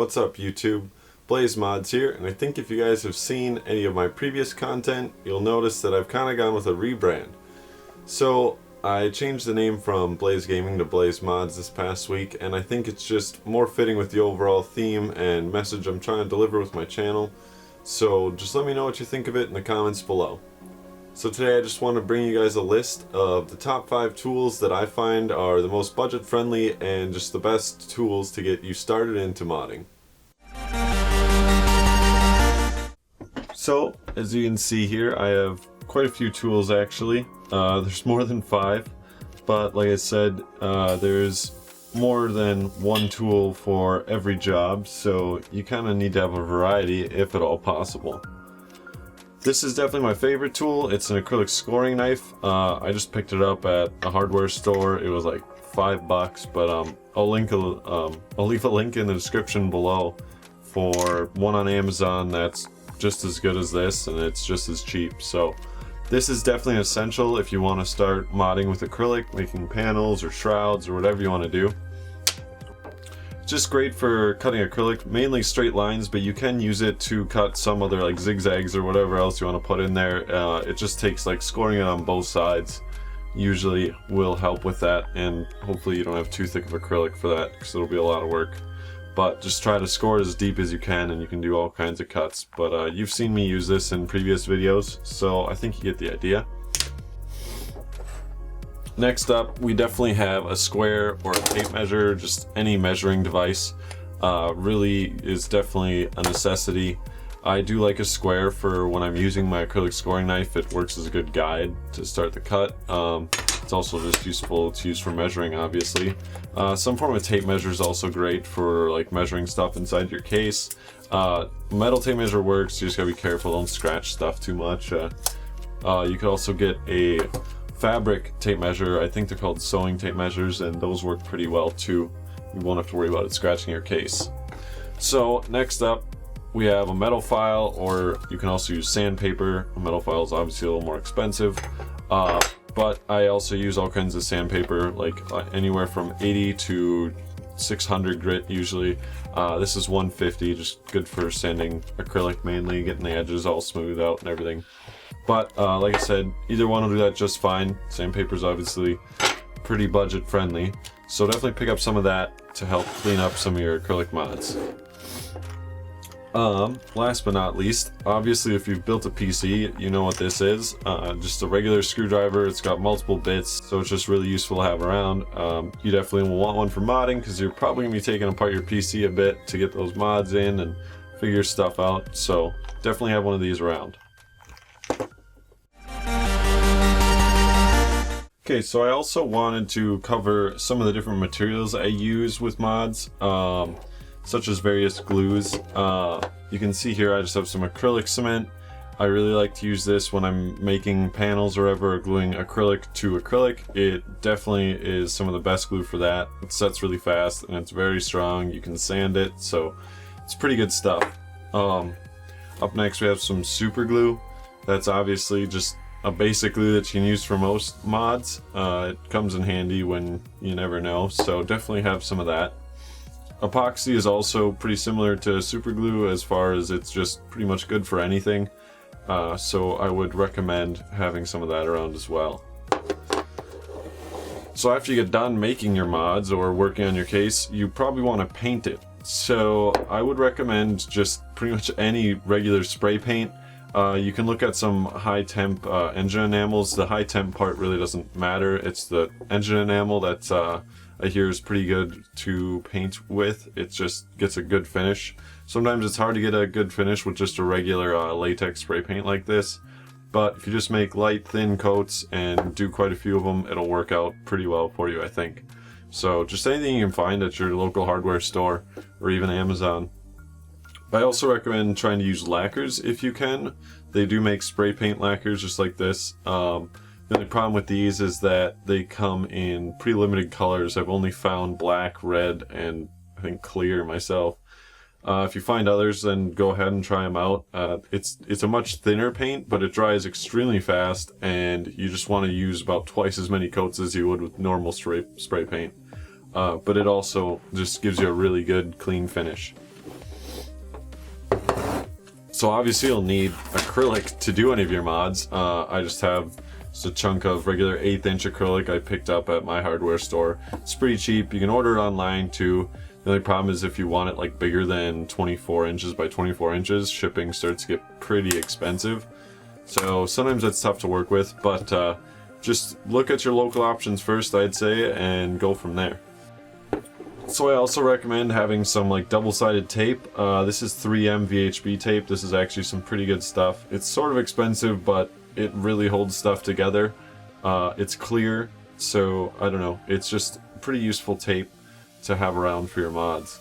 What's up YouTube? Blaze Mods here, and I think if you guys have seen any of my previous content, you'll notice that I've kind of gone with a rebrand. So I changed the name from Blaze Gaming to Blaze Mods this past week, and I think it's just more fitting with the overall theme and message I'm trying to deliver with my channel. So just let me know what you think of it in the comments below. So today I just want to bring you guys a list of the top 5 tools that I find are the most budget friendly and just the best tools to get you started into modding. So as you can see here, I have quite a few tools actually. There's more than 5, but like I said, there's more than one tool for every job, so you kind of need to have a variety if at all possible. This is definitely my favorite tool. It's an acrylic scoring knife. I just picked it up at a hardware store. It was like $5, but I'll leave a link in the description below for one on Amazon that's just as good as this, and it's just as cheap. So this is definitely essential if you want to start modding with acrylic, making panels or shrouds or whatever you want to do. Just great for cutting acrylic, mainly straight lines, but you can use it to cut some other like zigzags or whatever else you want to put in there. It just takes like scoring it on both sides usually will help with that, and hopefully you don't have too thick of acrylic for that because it'll be a lot of work. But just try to score as deep as you can and you can do all kinds of cuts. But you've seen me use this in previous videos, so I think you get the idea. Next up, we definitely have a square or a tape measure. Just any measuring device really is definitely a necessity. I do like a square for when I'm using my acrylic scoring knife. It works as a good guide to start the cut. It's also just useful to use for measuring, obviously. Some form of tape measure is also great for like measuring stuff inside your case. Metal tape measure works, you just gotta be careful, don't scratch stuff too much. You could also get a fabric tape measure. I think they're called sewing tape measures, and those work pretty well too. You won't have to worry about it scratching your case. So next up, we have a metal file, or you can also use sandpaper. A metal file is obviously a little more expensive, but I also use all kinds of sandpaper, like anywhere from 80 to 600 grit usually. This is 150, just good for sanding acrylic mainly, getting the edges all smoothed out and everything. But like I said, either one will do that just fine. Sandpaper is obviously pretty budget friendly, so definitely pick up some of that to help clean up some of your acrylic mods. Last but not least, obviously if you've built a PC, you know what this is. Just a regular screwdriver. It's got multiple bits, so it's just really useful to have around. You definitely will want one for modding because you're probably going to be taking apart your PC a bit to get those mods in and figure stuff out, so definitely have one of these around. Okay, so I also wanted to cover some of the different materials I use with mods, such as various glues. You can see here I just have some acrylic cement. I really like to use this when I'm making panels or whatever, gluing acrylic to acrylic. It definitely is some of the best glue for that. It sets really fast and it's very strong. You can sand it, so it's pretty good stuff. Up next we have some super glue. That's obviously just a basic glue that you can use for most mods. It comes in handy when you never know, so definitely have some of that. Epoxy is also pretty similar to super glue as far as it's just pretty much good for anything, so I would recommend having some of that around as well. So after you get done making your mods or working on your case, you probably want to paint it. So I would recommend just pretty much any regular spray paint. You can look at some high temp engine enamels. The high temp part really doesn't matter. It's the engine enamel that I hear is pretty good to paint with. It just gets a good finish. Sometimes it's hard to get a good finish with just a regular latex spray paint like this, but if you just make light thin coats and do quite a few of them, it'll work out pretty well for you, I think. So just anything you can find at your local hardware store or even Amazon. I also recommend trying to use lacquers if you can. They do make spray paint lacquers just like this. The only problem with these is that they come in pretty limited colors. I've only found black, red, and I think clear myself. If you find others, then go ahead and try them out. It's a much thinner paint, but it dries extremely fast, and you just want to use about twice as many coats as you would with normal spray paint. But it also just gives you a really good clean finish. So obviously you'll need acrylic to do any of your mods. I just have a chunk of regular 1/8 inch acrylic I picked up at my hardware store. It's pretty cheap. You can order it online too. The only problem is if you want it like bigger than 24 inches by 24 inches, shipping starts to get pretty expensive. So sometimes that's tough to work with, but just look at your local options first, I'd say, and go from there. So I also recommend having some like double-sided tape. This is 3M VHB tape. This is actually some pretty good stuff. It's sort of expensive, but it really holds stuff together. It's clear, so I don't know. It's just pretty useful tape to have around for your mods.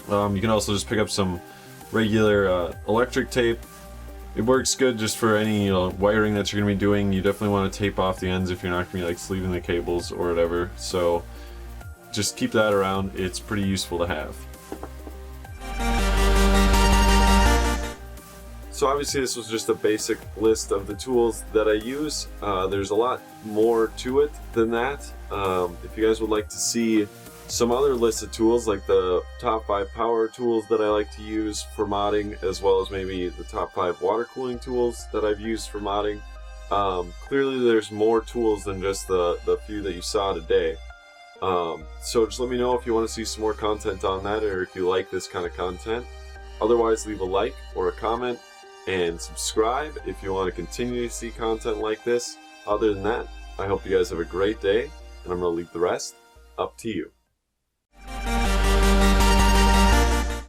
You can also just pick up some regular electric tape. It works good just for any wiring that you're going to be doing. You definitely want to tape off the ends if you're not going to be like sleeving the cables or whatever. So just keep that around. It's pretty useful to have. So obviously this was just a basic list of the tools that I use. There's a lot more to it than that. If you guys would like to see some other lists of tools, like the top 5 power tools that I like to use for modding, as well as maybe the top 5 water cooling tools that I've used for modding. Clearly there's more tools than just the few that you saw today. So just let me know if you want to see some more content on that, or if you like this kind of content. Otherwise, leave a like or a comment and subscribe if you want to continue to see content like this. Other than that, I hope you guys have a great day, and I'm going to leave the rest up to you.